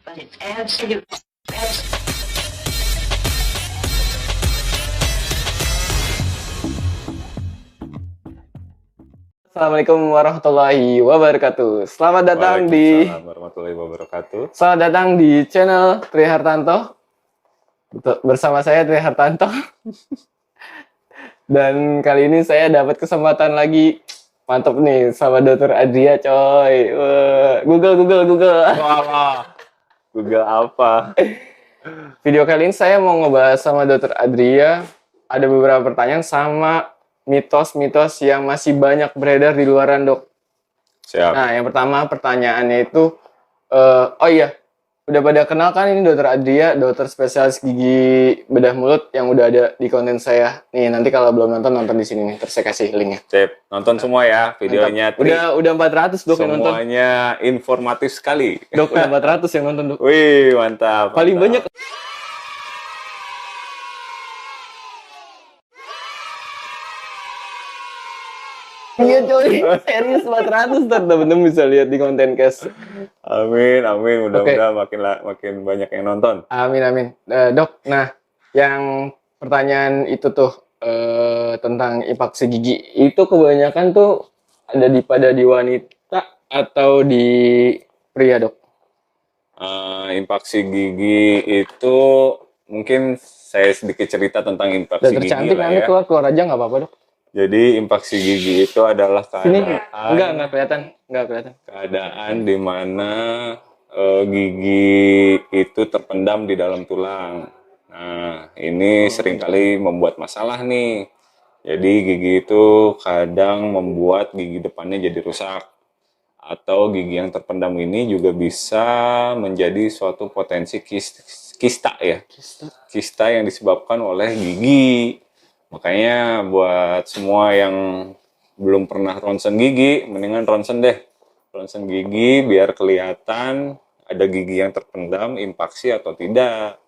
but it's absolute. Assalamualaikum warahmatullahi wabarakatuh. Waalaikumsalam warahmatullahi wabarakatuh. Selamat datang di channel Tri Hartanto. Bersama saya Tri Hartanto. Dan kali ini saya dapat kesempatan lagi. Mantap nih sama Dr. Adria, coy. Wah, Google. Wah, Google apa? Video kali ini saya mau ngebahas sama Dr. Adria. Ada beberapa pertanyaan sama mitos-mitos yang masih banyak beredar di luaran, Dok. Siap. Nah, yang pertama pertanyaannya itu, oh iya, udah pada kenal kan ini Dokter Adria, dokter spesialis gigi bedah mulut yang udah ada di konten saya. Nih, nanti kalau belum nonton di sini nih, terus saya kasih linknya. Sip. Nonton semua ya videonya. Mantap. Udah 400 Dok yang nonton. Semuanya informatif sekali. Dok, udah 400 yang nonton, Dok. Wih, mantap. Paling banyak. Iya coy, serius 400 teman-teman bisa lihat di konten cast. Amin. Mudah-mudahan makin banyak yang nonton. Amin. Dok, nah yang pertanyaan itu tuh tentang infeksi gigi itu kebanyakan tuh ada pada di wanita atau di pria, Dok? Infeksi gigi itu mungkin saya sedikit cerita tentang infeksi Dokter gigi cantik lah nanti ya. keluar aja nggak apa-apa, Dok. Jadi infeksi gigi itu adalah Sini keadaan nggak kelihatan. keadaan di mana gigi itu terpendam di dalam tulang. Nah, ini seringkali membuat masalah nih. Jadi gigi itu kadang membuat gigi depannya jadi rusak. Atau gigi yang terpendam ini juga bisa menjadi suatu potensi kista ya. Kista yang disebabkan oleh gigi. Makanya buat semua yang belum pernah ronsen gigi, mendingan ronsen deh. Ronsen gigi biar kelihatan ada gigi yang terpendam, infeksi atau tidak.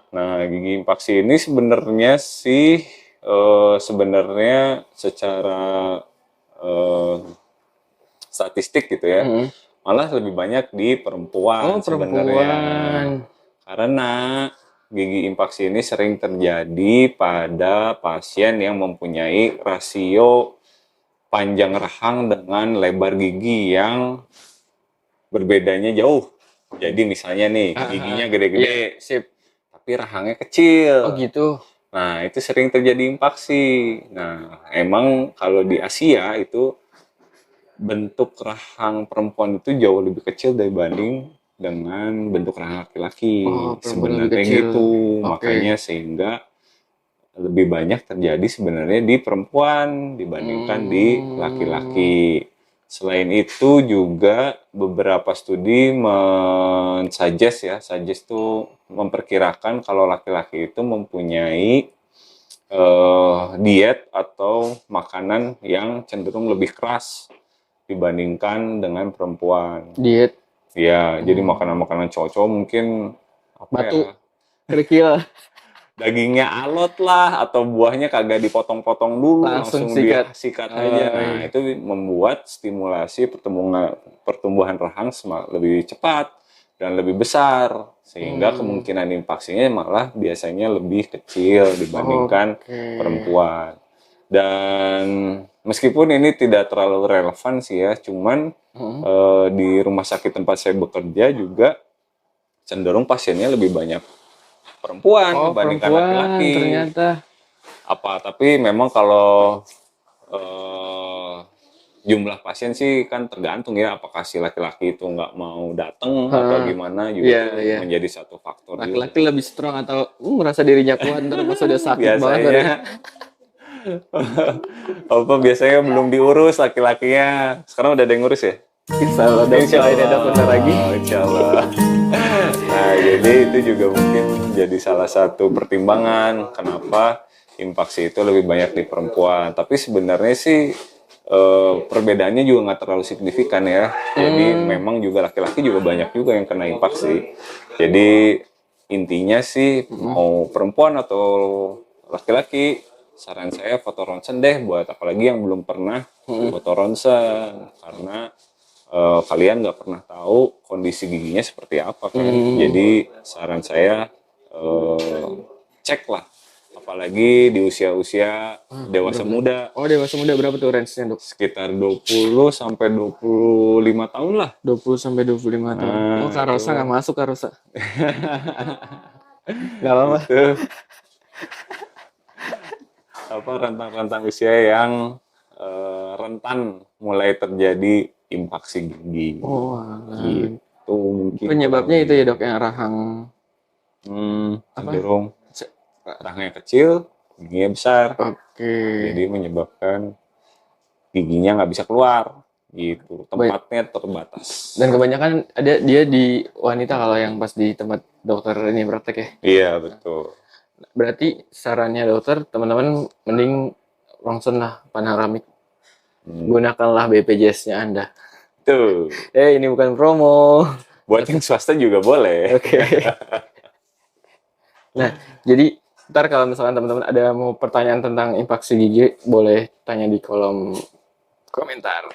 Nah, gigi infeksi ini sebenarnya sebenarnya secara statistik gitu ya, malah lebih banyak di perempuan sebenarnya. Karena gigi infeksi ini sering terjadi pada pasien yang mempunyai rasio panjang rahang dengan lebar gigi yang berbedanya jauh. Jadi misalnya nih, giginya gede-gede, Sip. tapi rahangnya kecil. Oh gitu. Nah, itu sering terjadi infeksi. Nah, emang kalau di Asia itu bentuk rahang perempuan itu jauh lebih kecil dibanding dengan bentuk rahang laki-laki. Oh, perempuan lebih Sebenarnya kecil. gitu. Oke. Makanya sehingga lebih banyak terjadi sebenarnya di perempuan dibandingkan di laki-laki. Selain itu juga beberapa studi suggest tuh memperkirakan kalau laki-laki itu mempunyai diet atau makanan yang cenderung lebih keras dibandingkan dengan perempuan. Diet Ya, jadi makanan-makanan cowok mungkin apa batu, ya? kerikil. Dagingnya alot lah atau buahnya kagak dipotong-potong dulu Langsung langsung sikat. disikat aja. Nah, iya. itu membuat stimulasi pertumbuhan rahang lebih cepat dan lebih besar sehingga kemungkinan infeksinya malah biasanya lebih kecil dibandingkan perempuan. Dan meskipun ini tidak terlalu relevan sih ya, cuman di rumah sakit tempat saya bekerja juga cenderung pasiennya lebih banyak perempuan dibandingkan laki-laki. Ternyata. Tapi memang kalau jumlah pasien sih kan tergantung ya, apakah si laki-laki itu nggak mau datang atau gimana juga Iya. menjadi satu faktor. Laki-laki lebih strong atau merasa dirinya kuat ntar pas udah sakit banget. Biasanya biasanya belum diurus laki-lakinya. Sekarang udah ada yang ngurus ya? Insya Allah, doain ya Dok, bentar lagi. Insya Allah. Nah, jadi itu juga mungkin jadi salah satu pertimbangan kenapa infeksi itu lebih banyak di perempuan. Tapi sebenarnya sih perbedaannya juga nggak terlalu signifikan ya. Jadi memang juga laki-laki juga banyak juga yang kena infeksi. Jadi intinya sih mau perempuan atau laki-laki, saran saya foto ronsen deh buat apalagi yang belum pernah foto ronsen, karena kalian nggak pernah tahu kondisi giginya seperti apa kan. Jadi saran saya cek lah, apalagi di usia-usia dewasa muda, Oh, dewasa muda berapa tuh range-nya, Dok? sekitar 20 sampai 25 tahun lah. 20 sampai 25 tahun. Nah, Oh, Karosa itu. nggak masuk, Karosa. Nggak apa-apa. Itu apa, rentang-rentang usia yang rentan mulai terjadi infaksi gigi. Oh, alah. Gitu mungkin. Penyebabnya itu ya, Dok, yang rahang. Cenderung rahangnya kecil, giginya besar. Oke. Jadi menyebabkan giginya nggak bisa keluar. Gitu. Tempatnya terbatas. Dan kebanyakan ada dia di wanita kalau yang pas di tempat dokter ini praktek ya. Iya, betul. Berarti sarannya dokter, teman-teman mending langsung lah panoramik. Gunakanlah BPJS-nya Anda. Tuh. Ini bukan promo. Buat yang swasta juga boleh. Oke. Nah, jadi ntar kalau misalkan teman-teman ada mau pertanyaan tentang infaksi gigi, boleh tanya di kolom komentar.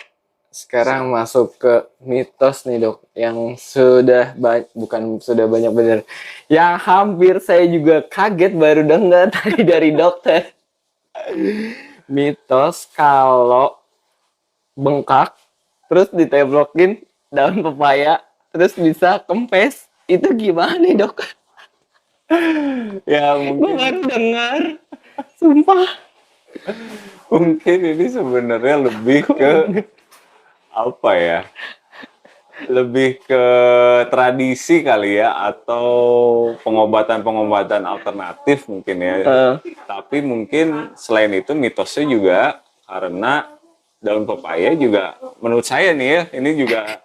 Sekarang masuk ke mitos nih, Dok, yang sudah bukan sudah banyak bener, yang hampir saya juga kaget baru dengar tadi dari dokter. Mitos kalau bengkak terus diteblokin daun pepaya terus bisa kempes, itu gimana nih, Dok? Ya Gue mungkin baru dengar, sumpah. mungkin ini sebenarnya lebih ke apa ya? Lebih ke tradisi kali ya, atau pengobatan-pengobatan alternatif mungkin ya. Tapi mungkin selain itu mitosnya juga karena daun pepaya juga, menurut saya nih ya, ini juga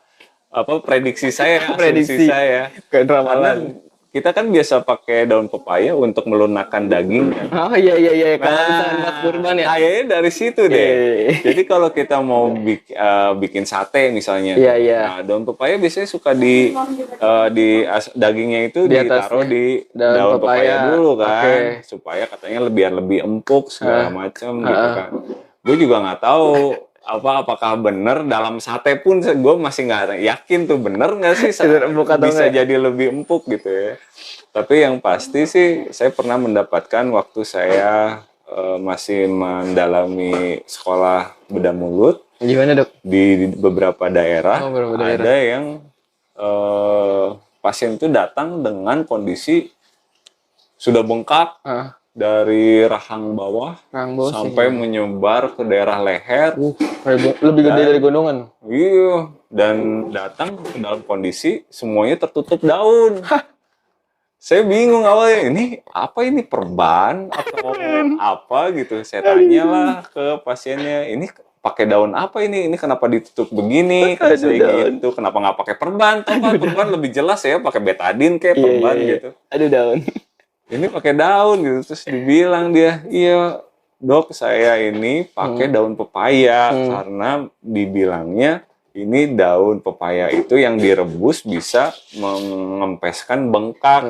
apa, prediksi saya, asumsi saya. Kayak Karena ramalan. kita kan biasa pakai daun pepaya untuk melunakkan daging kan. Oh iya, kalau misalkan pas kurban ya. Kayaknya dari situ deh. Iya. Jadi kalau kita mau bikin sate misalnya, Iya. nah daun pepaya biasanya suka dagingnya itu Di ditaruh atasnya. di Daun daun pepaya pepaya. dulu kan, Oke. supaya katanya biar lebih empuk segala macam gitu kan. Gue juga nggak tahu apakah bener dalam sate pun gue masih nggak yakin tuh bener nggak sih Empuk atau bisa nggak? jadi lebih empuk gitu ya. Tapi yang pasti sih saya pernah mendapatkan waktu saya masih mendalami sekolah bedah mulut Gimana, Dok? di beberapa daerah, Oh, beberapa daerah. ada yang pasien itu datang dengan kondisi sudah bengkak dari rahang bawah Rahang bawah sih, sampai menyebar ke daerah leher. lebih gede dari gondongan. Iya, dan datang ke dalam kondisi semuanya tertutup daun. Saya bingung awalnya, ini apa, ini perban atau apa gitu. Saya tanyalah ke pasiennya, ini pakai daun apa ini kenapa ditutup begini? Kata saya gitu, kenapa nggak pakai perban? Tahu kan perban lebih jelas ya, pakai betadin kayak perban gitu. Aduh, daun. Ini pakai daun gitu. Terus dibilang dia, iya dok, saya ini pakai daun pepaya karena dibilangnya ini daun pepaya itu yang direbus bisa mengempeskan bengkak.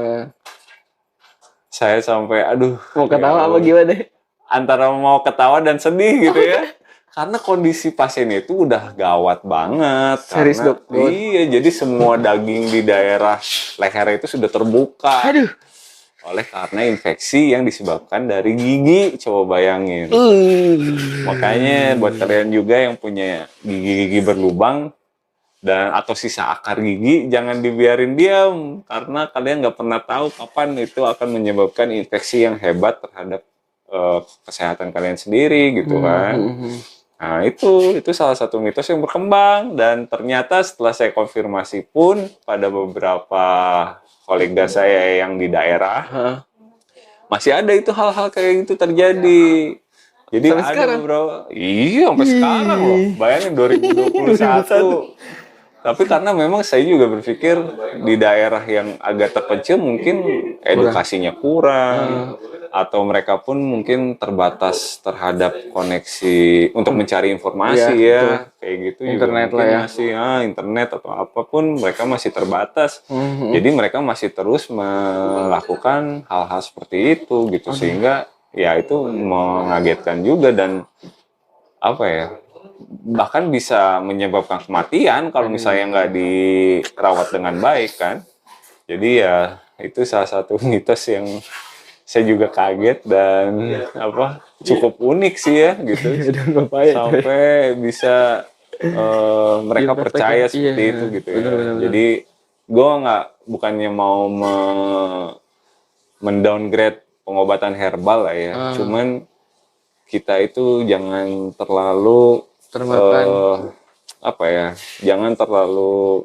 Saya sampai aduh, Mau ketawa apa gimana? antara mau ketawa dan sedih gitu ya. Karena kondisi pasien itu udah gawat banget. Serius, Karena, Dok? iya, jadi semua daging di daerah leher itu sudah terbuka. Aduh. Oleh karena infeksi yang disebabkan dari gigi, coba bayangin. Makanya buat kalian juga yang punya gigi-gigi berlubang dan atau sisa akar gigi, jangan dibiarin diam, karena kalian nggak pernah tahu kapan itu akan menyebabkan infeksi yang hebat terhadap kesehatan kalian sendiri gitu kan. Nah itu salah satu mitos yang berkembang, dan ternyata setelah saya konfirmasi pun pada beberapa kolega saya yang di daerah masih ada itu hal-hal kayak gitu terjadi. Jadi sampai ada sekarang? beberapa, iya sampai sekarang loh, bayangin 2021. Tapi karena memang saya juga berpikir di daerah yang agak terpencil mungkin edukasinya kurang, atau mereka pun mungkin terbatas terhadap koneksi untuk mencari informasi ya, kayak gitu. Internet juga lah ya. masih internet atau apapun mereka masih terbatas. Jadi mereka masih terus melakukan hal-hal seperti itu gitu, sehingga ya itu mengagetkan juga. Dan apa ya, bahkan bisa menyebabkan kematian kalau misalnya nggak dirawat dengan baik kan. Jadi ya itu salah satu mitos yang saya juga kaget dan cukup unik sih ya gitu. Daun pepaya coy. Sampai bisa mereka Dipraktekin. percaya Iya, seperti itu gitu ya. benar. Jadi gue nggak bukannya mau mendowngrade pengobatan herbal lah ya. Cuman kita itu jangan terlalu Termakan. jangan terlalu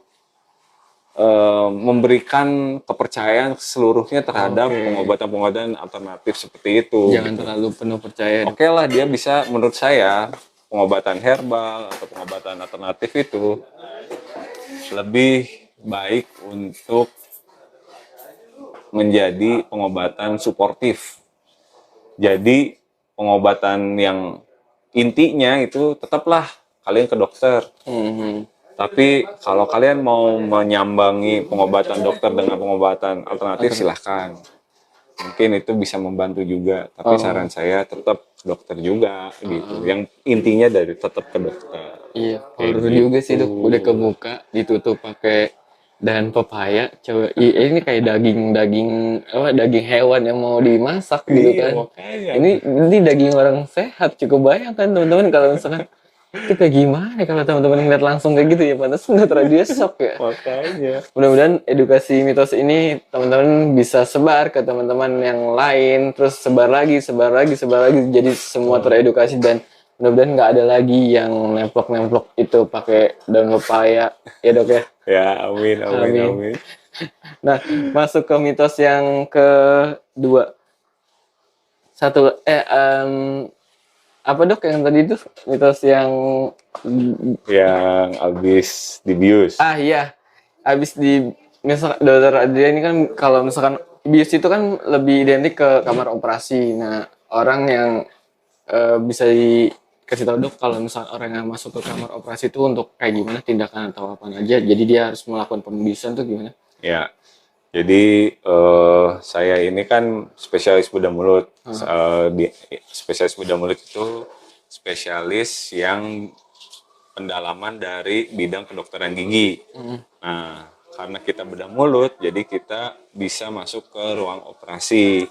memberikan kepercayaan seluruhnya terhadap pengobatan-pengobatan alternatif seperti itu. Jangan gitu. terlalu penuh percaya. Oke lah, dia bisa, menurut saya pengobatan herbal atau pengobatan alternatif itu lebih baik untuk menjadi pengobatan suportif. Jadi pengobatan yang intinya itu tetaplah kalian ke dokter. Tapi kalau kalian mau menyambangi pengobatan dokter dengan pengobatan alternatif, silahkan. Mungkin itu bisa membantu juga. Tapi saran saya tetap ke dokter juga gitu. Yang intinya dari tetap ke dokter. Iya, horor juga sih Dok. Udah kebuka, ditutup pakai daun pepaya. Coba, ini kayak daging hewan yang mau dimasak gitu kan. Makanya. Ini daging orang sehat. Cukup bayangkan teman-teman kalau misalkan itu kayak gimana ya kalau teman-teman ngeliat langsung kayak gitu ya, pantas nggak dia shock ya. Makanya. Mudah-mudahan edukasi mitos ini teman-teman bisa sebar ke teman-teman yang lain, terus sebar lagi, jadi semua teredukasi dan mudah-mudahan nggak ada lagi yang nemplok-nemplok itu pakai daun pepaya, ya Dok ya. Ya, amin. Nah, masuk ke mitos yang kedua. Apa Dok yang tadi itu mitos yang habis dibius. iya, habis misalkan Dokter Adria ini kan kalau misalkan bius itu kan lebih identik ke kamar operasi. Nah, orang yang bisa dikasih tahu Dok kalau misalkan orang yang masuk ke kamar operasi itu untuk kayak gimana tindakan atau apa aja. Jadi dia harus melakukan pembiusan tuh gimana? Ya. Jadi saya ini kan spesialis bedah mulut. Spesialis bedah mulut itu spesialis yang pendalaman dari bidang kedokteran gigi. Nah, karena kita bedah mulut, jadi kita bisa masuk ke ruang operasi.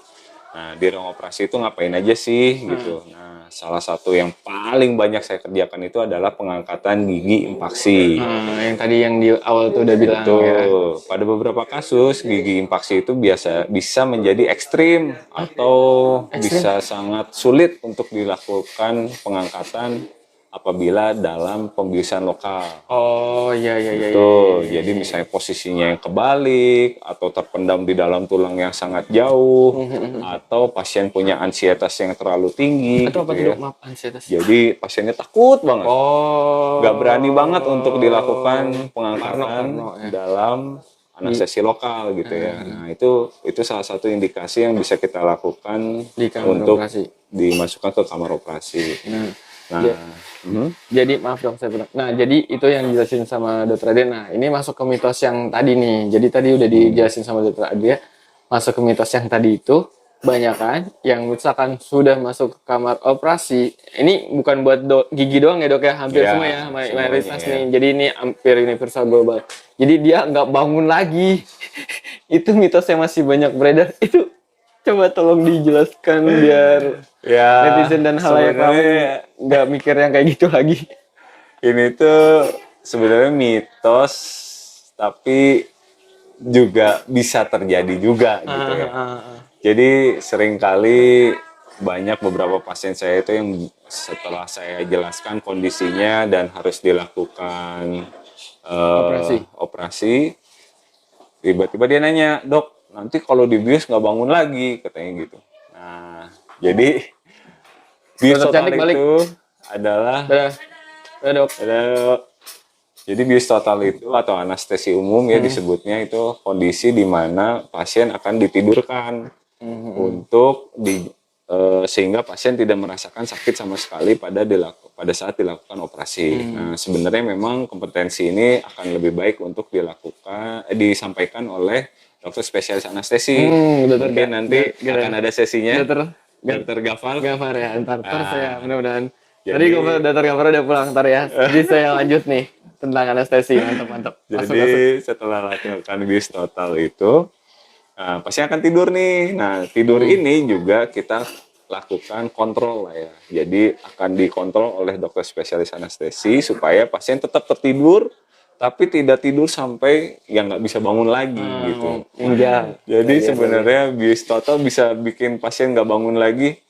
Nah, di ruang operasi itu ngapain aja sih gitu. Nah, salah satu yang paling banyak saya kerjakan itu adalah pengangkatan gigi impaksi. Yang tadi yang di awal tuh udah bilang ya. Pada beberapa kasus gigi impaksi itu bisa menjadi ekstrim atau bisa sangat sulit untuk dilakukan pengangkatan apabila dalam pembiusan lokal. Oh iya. Jadi misalnya posisinya yang kebalik atau terpendam di dalam tulang yang sangat jauh atau pasien punya ansietas yang terlalu tinggi. Atau apa gitu tuh Dok? Maaf, ansietas. Jadi pasiennya takut banget. Nggak berani banget untuk dilakukan pengangkatan dalam anestesi lokal gitu ya. Nah, itu salah satu indikasi yang bisa kita lakukan untuk dimasukkan ke kamar operasi. Jadi maaf Dok, saya bilang. Nah, jadi itu yang dijelasin sama Dokter Adria. Nah, ini masuk ke mitos yang tadi nih. Jadi tadi udah dijelasin sama Dokter Adria. Masuk ke mitos yang tadi itu banyak kan yang misalkan sudah masuk ke kamar operasi. Ini bukan buat gigi doang ya Dok ya, hampir semua ya, mayoritas nih. Jadi ini hampir universal global. Jadi dia nggak bangun lagi. Itu mitos yang masih banyak beredar. Itu coba tolong dijelaskan biar netizen dan halayak kamu nggak mikir yang kayak gitu lagi. Ini tuh sebenarnya mitos, tapi juga bisa terjadi juga gitu ya. Jadi seringkali banyak beberapa pasien saya itu yang setelah saya jelaskan kondisinya dan harus dilakukan operasi, tiba-tiba dia nanya, "Dok, nanti kalau dibius nggak bangun lagi," katanya gitu. Nah, jadi bius total itu adalah jadi bius total itu atau anestesi umum ya disebutnya, itu kondisi di mana pasien akan ditidurkan untuk sehingga pasien tidak merasakan sakit sama sekali pada saat dilakukan operasi. Nah, sebenarnya memang kompetensi ini akan lebih baik untuk disampaikan oleh dokter spesialis anestesi. Mungkin nanti akan ada sesinya. Dokter Gafar ya, ntar saya mudah-mudahan Tadi dokter Gafar udah pulang ntar ya. Jadi saya lanjut nih tentang anestesi. Mantap. Masuk. Jadi setelah lakukan bius total itu, pasien akan tidur nih. Nah, tidur ini juga kita lakukan kontrol lah ya. Jadi akan dikontrol oleh dokter spesialis anestesi supaya pasien tetap tertidur, tapi tidak tidur sampai yang nggak bisa bangun lagi gitu. Iya. Jadi sebenarnya bius total bisa bikin pasien nggak bangun lagi.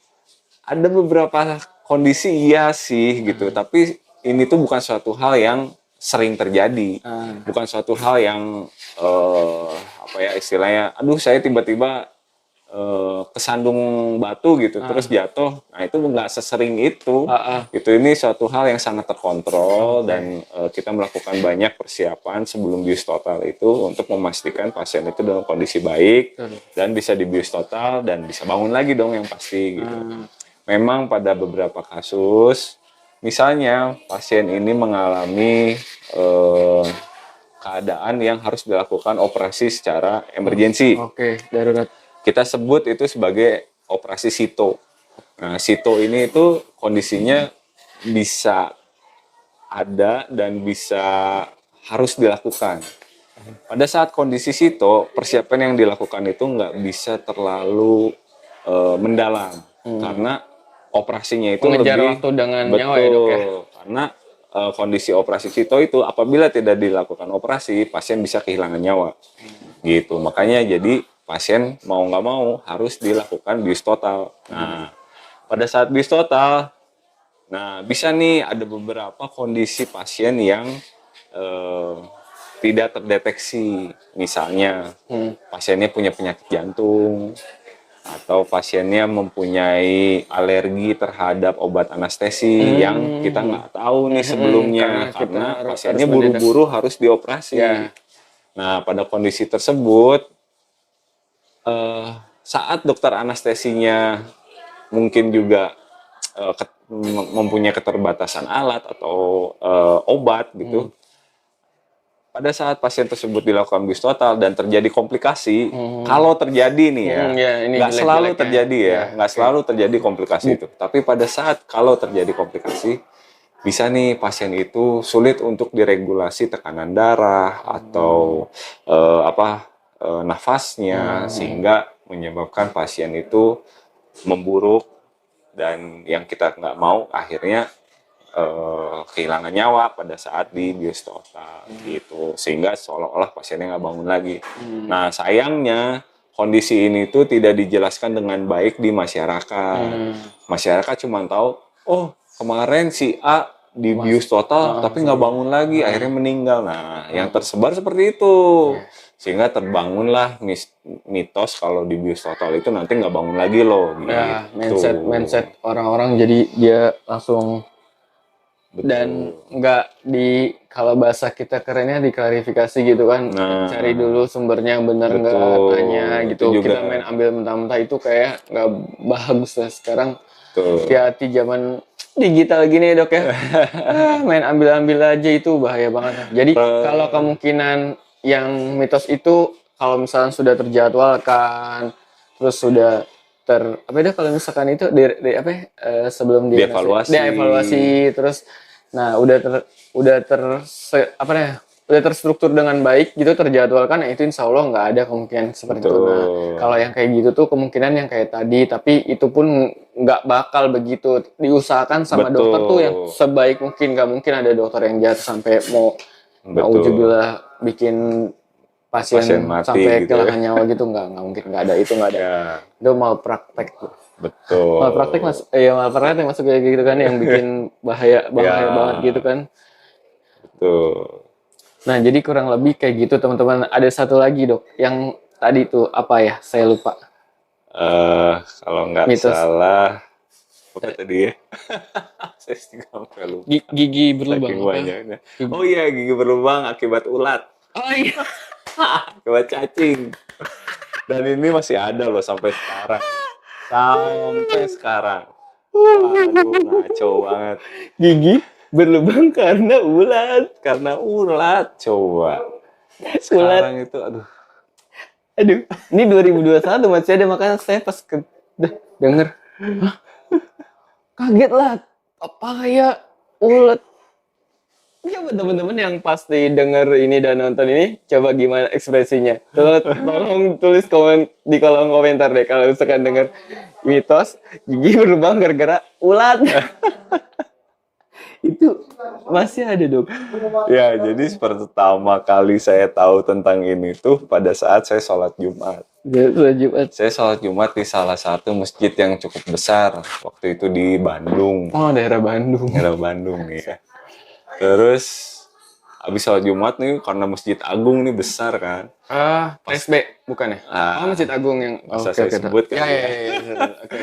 Ada beberapa kondisi iya sih gitu, tapi ini tuh bukan suatu hal yang sering terjadi, bukan suatu hal yang apa ya istilahnya, aduh saya tiba-tiba kesandung batu gitu terus jatuh, nah itu nggak sesering itu, itu ini suatu hal yang sangat terkontrol dan kita melakukan banyak persiapan sebelum bius total itu untuk memastikan pasien itu dalam kondisi baik dan bisa dibius total dan bisa bangun lagi dong yang pasti gitu. Memang pada beberapa kasus, misalnya pasien ini mengalami keadaan yang harus dilakukan operasi secara emergensi. Darurat. Kita sebut itu sebagai operasi sito. Nah, sito ini itu kondisinya bisa ada dan bisa harus dilakukan. Pada saat kondisi sito, persiapan yang dilakukan itu nggak bisa terlalu mendalam. Karena operasinya itu mengejar lebih waktu dengan nyawa ya dok ya. Karena kondisi operasi sito itu apabila tidak dilakukan operasi pasien bisa kehilangan nyawa gitu, makanya jadi pasien mau nggak mau harus dilakukan bius total. Nah pada saat bius total, nah bisa nih ada beberapa kondisi pasien yang tidak terdeteksi, misalnya pasiennya punya penyakit jantung atau pasiennya mempunyai alergi terhadap obat anestesi yang kita nggak tahu nih sebelumnya karena pasiennya buru-buru harus dioperasi. Nah, pada kondisi tersebut, saat dokter anestesinya mungkin juga mempunyai keterbatasan alat atau obat gitu, pada saat pasien tersebut dilakukan bius total dan terjadi komplikasi, kalau terjadi nih ya, nggak selalu terjadi ya, nggak selalu terjadi komplikasi itu. Tapi pada saat kalau terjadi komplikasi, bisa nih pasien itu sulit untuk diregulasi tekanan darah atau nafasnya, sehingga menyebabkan pasien itu memburuk dan yang kita nggak mau akhirnya kehilangan nyawa pada saat di bius total gitu, sehingga seolah-olah pasiennya nggak bangun lagi. Nah sayangnya kondisi ini tuh tidak dijelaskan dengan baik di masyarakat. Masyarakat cuma tahu, oh kemarin si A di bius total tapi nggak bangun lagi, akhirnya meninggal. Nah yang tersebar seperti itu, sehingga terbangunlah mitos kalau di bius total itu nanti nggak bangun lagi loh gitu. Mindset orang-orang jadi dia langsung. Betul. Dan nggak kalau bahasa kita kerennya diklarifikasi gitu kan, cari dulu sumbernya yang benar nggak, tanya gitu. Kita main ambil mentah-mentah itu kayak nggak bagus lah sekarang. Hati-hati zaman digital gini dok ya. Main ambil-ambil aja itu bahaya banget. Jadi kalau kemungkinan yang mitos itu kalau misalnya sudah terjadwalkan, terus sudah kalau misalkan itu sebelum dievaluasi terus udah terstruktur dengan baik gitu, terjadwalkan, itu insya Allah nggak ada kemungkinan seperti itu. Nah kalau yang kayak gitu tuh kemungkinan yang kayak tadi, tapi itu pun nggak bakal begitu, diusahakan sama dokter tuh yang sebaik mungkin. Nggak mungkin ada dokter yang jahat sampai mau ujubillah bikin pasien mati sampai gitu kehilangan nyawa gitu, nggak mungkin, nggak ada, itu nggak ada. Itu malpraktek. Betul. Malpraktek masuk kayak gitu kan, yang bikin bahaya banget gitu kan. Betul. Nah jadi kurang lebih kayak gitu teman-teman. Ada satu lagi dok, yang tadi tuh apa ya, saya lupa. Kalau nggak salah apa tadi ya? Saya juga lupa. Gigi berlubang. Oh iya, gigi berlubang akibat ulat. Oh iya. Akibat cacing. Dan ini masih ada loh sampai sekarang. Aduh, ngaco banget. Gigi berlubang karena ulat. Coba. Sekarang itu aduh. Ini 2021 masih ada, makanya saya pas denger, kaget lah. Apa kayak ulet? Coba teman-teman yang pasti denger ini dan nonton ini, coba gimana ekspresinya? Tolong tulis komen di kolom komentar deh kalau misalkan denger mitos gigi berlubang gara-gara ulat. Itu masih ada dok. Ya, jadi pertama kali saya tahu tentang ini tuh pada saat saya sholat Jumat. Jumat. Saya sholat Jumat di salah satu masjid yang cukup besar. Waktu itu di Bandung. Oh, daerah Bandung. Daerah Bandung ya. Terus habis sholat Jumat nih, karena Masjid Agung nih besar kan. PSB bukan ya? Masjid Agung yang Masa saya sebut kan. Ya. Oke.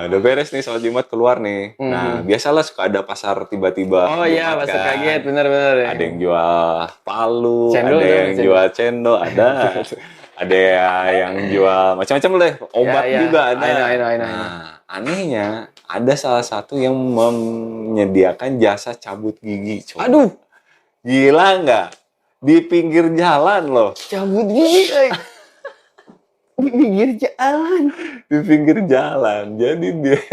Udah beres nih sholat Jumat, keluar nih. Nah, biasalah suka ada pasar tiba-tiba. Oh iya, Jumat pasar kan. kaget, benar-benar ya. Ada yang jual palu, Cendol ada dong, yang jual cendol, ada. Ada yang jual macam-macam deh, obat Ya. juga ada. I know. Nah, anehnya ada salah satu yang menyediakan jasa cabut gigi. Coba. Aduh, Gila nggak? Di pinggir jalan loh. cabut gigi. Di pinggir jalan. Di pinggir jalan. Jadi dia...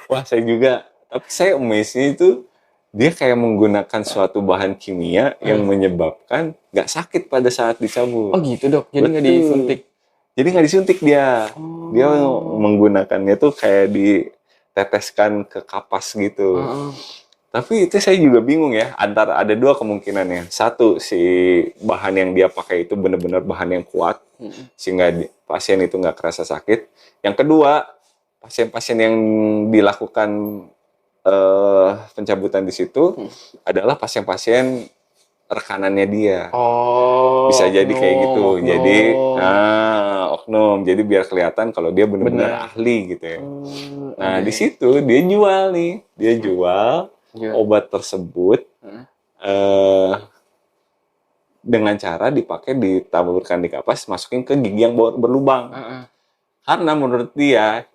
Wah, saya juga. Tapi saya amazed itu dia kayak menggunakan suatu bahan kimia yang menyebabkan nggak sakit pada saat dicabut. Oh gitu dok, jadi nggak Betul. disuntik. Jadi nggak disuntik dia. Dia menggunakannya tuh kayak diteteskan ke kapas gitu. Tapi itu saya juga bingung ya, antara ada dua kemungkinannya. Satu, si bahan yang dia pakai itu benar-benar bahan yang kuat, sehingga pasien itu nggak kerasa sakit. Yang kedua, pasien-pasien yang dilakukan pencabutan di situ adalah pasien-pasien rekanannya dia. Oh. Bisa jadi kayak gitu. oknum. Jadi, oknum. Jadi biar kelihatan kalau dia benar-benar ahli gitu ya. Nah, di situ dia jual nih. Dia jual obat tersebut dengan cara dipakai ditaburkan di kapas, masukin ke gigi yang berlubang. Karena menurut dia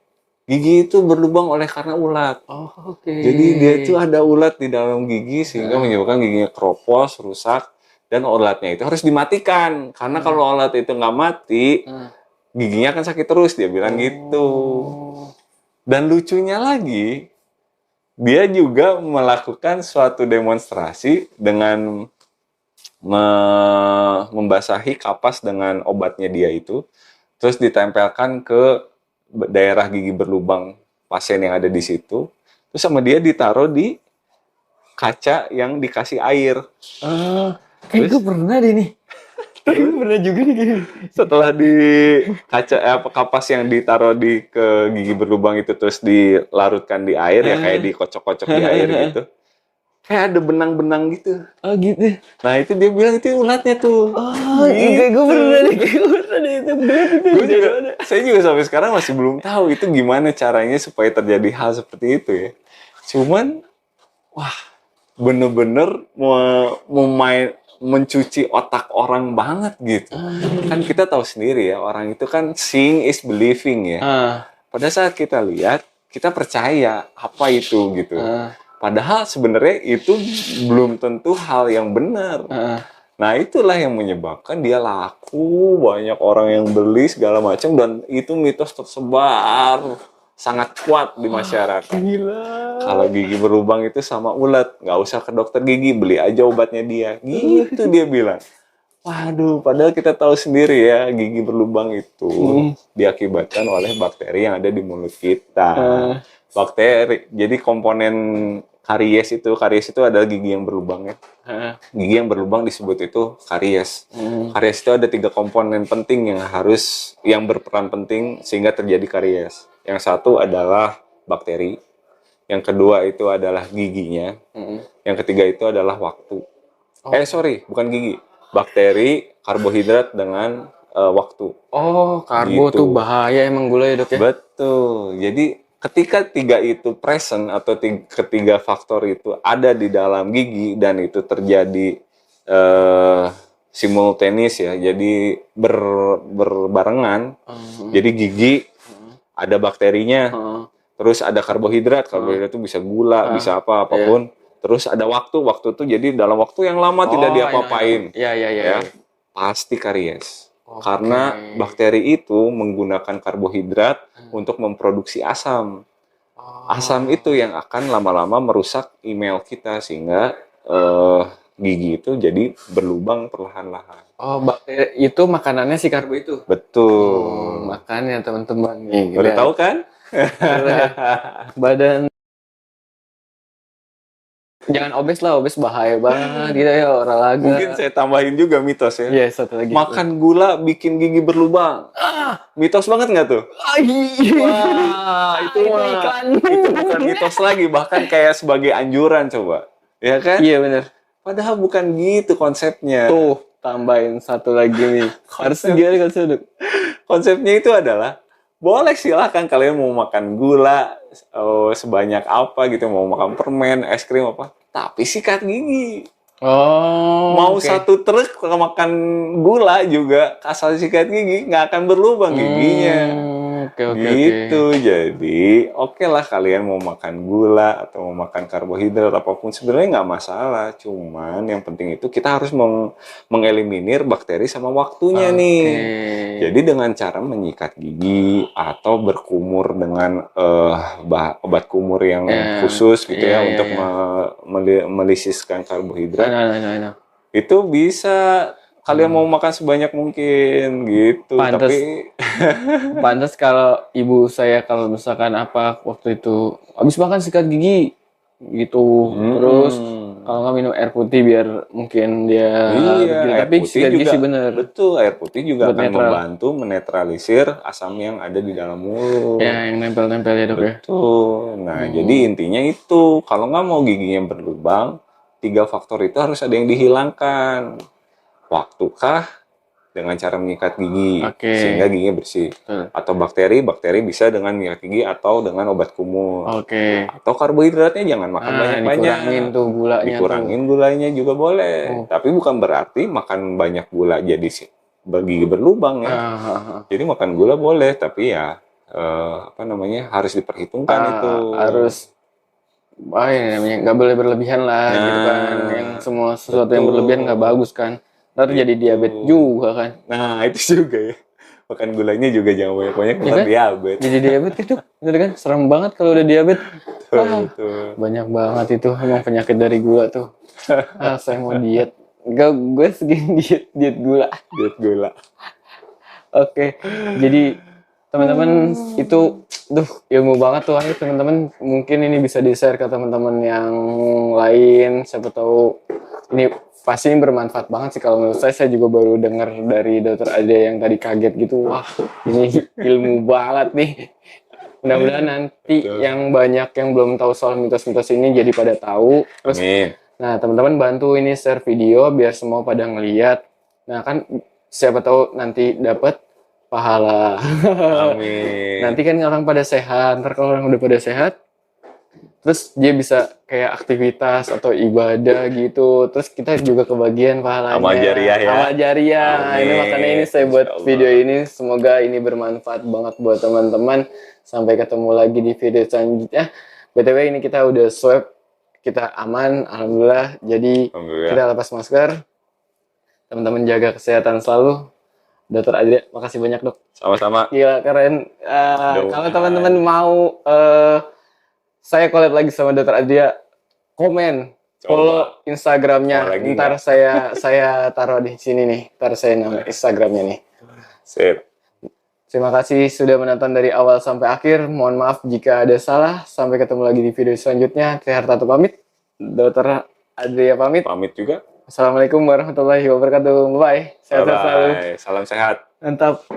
gigi itu berlubang oleh karena ulat. Oh, oke. Jadi dia itu ada ulat di dalam gigi sehingga menyebabkan giginya keropos, rusak, dan ulatnya itu harus dimatikan. Karena kalau ulat itu nggak mati, giginya akan sakit terus, dia bilang gitu. Dan lucunya lagi, dia juga melakukan suatu demonstrasi dengan membasahi kapas dengan obatnya dia itu, terus ditempelkan ke daerah gigi berlubang pasien yang ada di situ, terus sama dia ditaruh di kaca yang dikasih air. Kayak gue pernah deh nih. Gue pernah juga nih kayak. Setelah di kaca kapas yang ditaruh di ke gigi berlubang itu terus dilarutkan di air ya kayak dikocok-kocok di air gitu. Kayak ada benang-benang gitu. Oh gitu. Nah itu dia bilang itu ulatnya tuh. Oh, kayak gue pernah deh, itu. Saya juga sampai sekarang masih belum tahu itu gimana caranya supaya terjadi hal seperti itu ya. Cuman, wah, bener-bener mencuci otak orang banget gitu. Kan kita tahu sendiri ya, orang itu kan seeing is believing ya. Pada saat kita lihat, kita percaya apa itu gitu. Padahal sebenarnya itu belum tentu hal yang benar. Nah itulah yang menyebabkan dia laku, banyak orang yang beli segala macam, dan itu mitos tersebar sangat kuat di masyarakat. Gila. Kalau gigi berlubang itu sama ulat, nggak usah ke dokter gigi, beli aja obatnya dia. Gitu dia bilang. Waduh, padahal kita tahu sendiri ya, gigi berlubang itu diakibatkan oleh bakteri yang ada di mulut kita. Bakteri, jadi komponen karies itu adalah gigi yang berlubang ya. Gigi yang berlubang disebut itu karies. Karies itu ada 3 komponen penting yang berperan penting sehingga terjadi karies. Yang satu adalah bakteri, yang kedua itu adalah giginya, yang ketiga itu adalah waktu. Bukan gigi, bakteri, karbohidrat dengan waktu. Oh, karbo Gitu. tuh bahaya emang gula ya dok ya? Betul. Jadi ketika 3 itu present atau ketiga faktor itu ada di dalam gigi dan itu terjadi simultaneous ya, jadi berbarengan. Jadi gigi ada bakterinya, terus ada karbohidrat itu bisa gula, bisa apapun. Terus ada waktu tuh jadi dalam waktu yang lama tidak diapa-apain. Iya. Pasti karies. Karena bakteri itu menggunakan karbohidrat untuk memproduksi asam. Asam itu yang akan lama-lama merusak email kita sehingga eh, gigi itu jadi berlubang perlahan-lahan. Oh, bakteri itu makanannya si karbo itu. Oh, Betul. makanya teman-teman nih, Baru lihat. tahu kan? Badan jangan obes lah, obes bahaya banget gitu ya olahraga. Mungkin saya tambahin juga mitos ya. Iya, satu lagi. Makan gula bikin gigi berlubang. Mitos banget nggak tuh? Wah, itu Itu mah iklan. itu bukan mitos lagi, bahkan kayak sebagai anjuran coba. Ya kan? Iya bener. Padahal bukan gitu konsepnya. Tuh, tambahin satu lagi nih. Harus gimana konsep? Konsepnya itu adalah boleh silahkan kalian mau makan gula sebanyak apa gitu, mau makan permen, es krim apa, tapi sikat gigi. Oh, Mau oke. satu truk makan gula juga asal sikat gigi nggak akan berlubang giginya. Oke, oke, oke. Gitu, jadi oke lah kalian mau makan gula atau mau makan karbohidrat apapun sebenarnya nggak masalah. Cuman yang penting itu kita harus mengeliminir bakteri sama waktunya nih. Jadi dengan cara menyikat gigi atau berkumur dengan obat kumur yang Ya, khusus gitu iya, ya iya, untuk iya. melisiskan karbohidrat, Nah. itu bisa kalian mau makan sebanyak mungkin gitu. Pantes. Tapi Pantas kalau ibu saya kalau misalkan apa waktu itu habis makan sikat gigi gitu. Terus kalau nggak minum air putih biar mungkin dia iya, gitu. air Tapi putih sikat gigi juga sih bener. betul, air putih juga Buat akan netral. membantu menetralisir asam yang ada di dalam mulut. Ya, yang nempel-nempel ya dok ya. Betul. Nah, jadi intinya itu, kalau nggak mau giginya berlubang, 3 faktor itu harus ada yang dihilangkan. Waktukah dengan cara menyikat gigi, Oke. sehingga giginya bersih. Betul. Atau bakteri bisa dengan menyikat gigi atau dengan obat kumur. Oke. Atau karbohidratnya jangan makan banyak-banyak. Dikurangin tuh gulanya Dikurangin gulanya juga boleh. Tapi bukan berarti makan banyak gula jadi gigi berlubang ya. Jadi makan gula boleh, tapi ya harus diperhitungkan itu. Harus ini namanya nggak boleh berlebihan lah gitu kan. Yang semua sesuatu yang berlebihan nggak bagus kan. Ntar jadi diabetes juga kan. Nah, itu juga ya. Makan gulanya juga jangan banyak-banyak, Ya ntar kan? diabetes. Jadi diabetes itu, bener kan? Serem banget kalau udah diabetes. Betul. Banyak banget itu emang penyakit dari gula tuh. Saya mau diet. Enggak, gue segini diet gula. Diet gula. Oke, jadi teman-teman itu, ilmu banget tuh. Ayo teman-teman, mungkin ini bisa di-share ke teman-teman yang lain. Siapa tahu ini pasti bermanfaat banget sih kalau menurut saya juga baru dengar dari Dokter Ade yang tadi kaget gitu. Wah, ini ilmu banget nih. Mudah-mudahan nanti yang banyak yang belum tahu soal mitos-mitos ini jadi pada tahu. Terus, nah teman-teman bantu ini share video biar semua pada ngeliat. Nah kan siapa tahu nanti dapat pahala. Amin. Nanti kan orang pada sehat. Ntar kalau orang udah pada sehat, terus dia bisa kayak aktivitas atau ibadah gitu. Terus kita juga kebagian pahalanya. Amal jariah ya. Amal jariah. Ini makanya ini saya buat video ini. Semoga ini bermanfaat banget buat teman-teman. Sampai ketemu lagi di video selanjutnya. BTW ini kita udah swab. Kita aman. Alhamdulillah. Jadi kita lepas masker. Teman-teman jaga kesehatan selalu. Dokter Adria, makasih banyak dok. Sama-sama. Gila keren. Kalau teman-teman mau saya collab lagi sama Dokter Adria, komen, follow Instagramnya. Ntar saya taruh di sini nih. Ntar saya nama Instagramnya nih. Sip. Terima kasih sudah menonton dari awal sampai akhir. Mohon maaf jika ada salah. Sampai ketemu lagi di video selanjutnya. Trihartato pamit. Dokter Adria pamit. Pamit juga. Assalamualaikum warahmatullahi wabarakatuh. Bye. Sehat selalu. Salam sehat. Mantap.